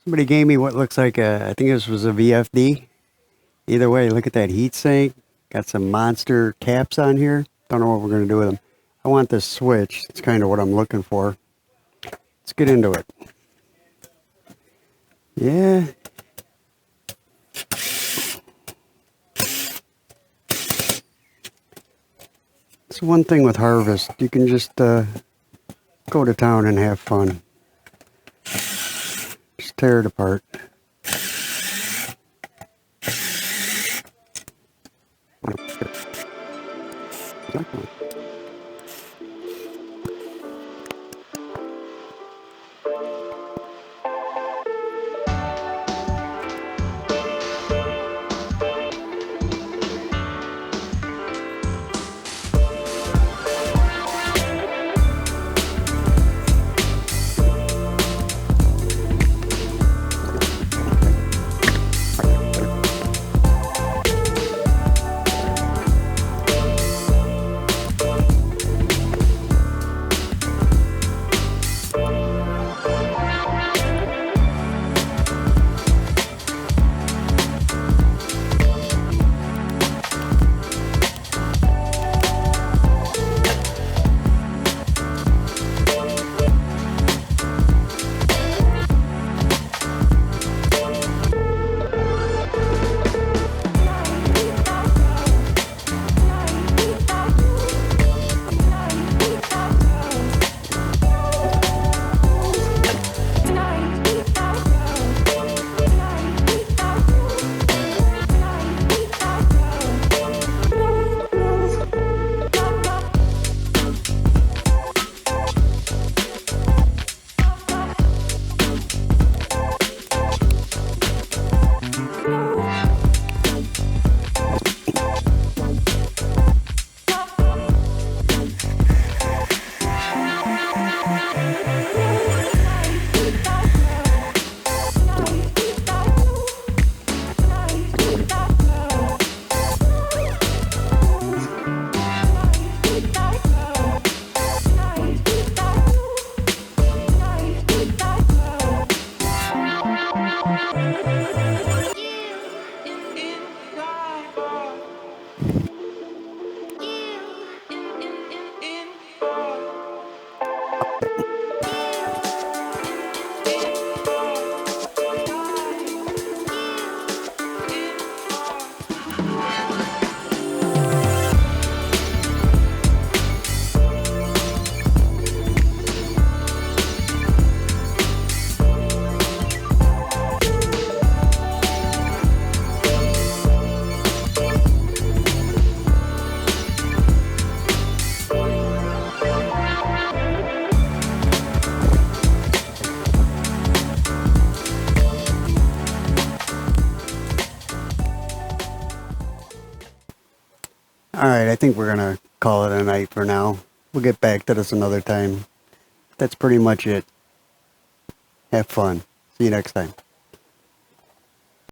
Somebody gave me what looks like I think this was a VFD. Either way, look at that heat sink. Got some monster caps on here. Don't know what we're going to do with them. I want this switch. It's kind of what I'm looking for. Let's get into it. Yeah. It's one thing with Harvest. You can just go to town and have fun. Just tear it apart. Alright, I think we're going to call it a night for now. We'll get back to this another time. That's pretty much it. Have fun. See you next time.